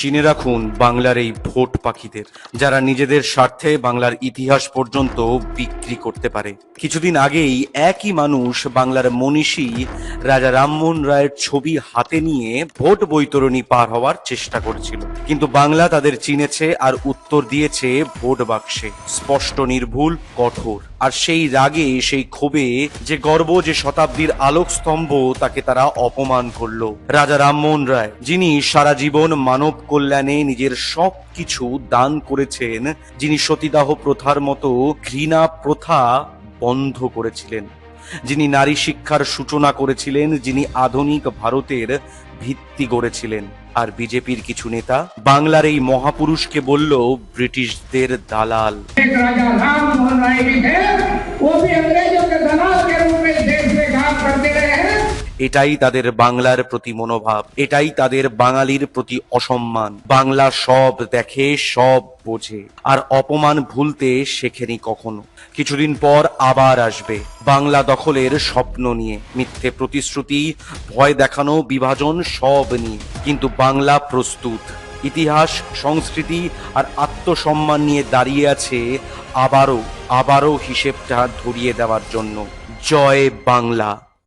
চিনে রাখুন বাংলার এই ভোট পাখিদের, যারা নিজেদের স্বার্থে বাংলার ইতিহাস পর্যন্ত বিক্রি করতে পারে। কিছুদিন আগেই একই মানুষ বাংলার মনীষী রাজা রামমোহন রায়ের ছবি হাতে নিয়ে ভোট বৈতরণী পার হওয়ার চেষ্টা করছিল, কিন্তু বাংলা তাদের চিনেছে আর উত্তর দিয়েছে ভোট বাক্সে, স্পষ্ট, নির্ভুল, কঠোর। আর সেই রাগে, সেই ক্ষোভে, যে গর্ব, যে শতাব্দীর আলোকস্তম্ভ, তাকে তারা অপমান করলো। রাজা রামমোহন রায়, যিনি সারা জীবন মানব কল্যাণে নিজের সব কিছু দান করেছেন, যিনি সতীদাহ প্রথার মতো ঘৃণা প্রথা বন্ধ করেছিলেন, যিনি নারী শিক্ষার সূচনা করেছিলেন, যিনি আধুনিক ভারতের ভিত্তি গড়েছিলেন। আর বিজেপির কিছু নেতা বাংলার এই মহাপুরুষকে বলল ব্রিটিশদের দালাল। राजा राममोहन राय भी थे, वो भी अंग्रेजों के दलाल के रूप में देश में काम करते रहे हैं। এটাই তাদের বাংলার প্রতি মনোভাব, এটাই তাদের বাঙালির প্রতি অসম্মান। বাংলা সব দেখে, সব বোঝে, আর অপমান ভুলতে শেখেনি কখনো। কিছুদিন পর আবার আসবে বাংলা দখলের স্বপ্ন নিয়ে, মিথ্যে প্রতিশ্রুতি, ভয় দেখানো, বিভাজন, সব নিয়ে। কিন্তু বাংলা প্রস্তুত। ইতিহাস, সংস্কৃতি আর আত্মসম্মান নিয়ে দাঁড়িয়ে আছে আবারও হিসেবটা ধরিয়ে দেওয়ার জন্য। জয় বাংলা।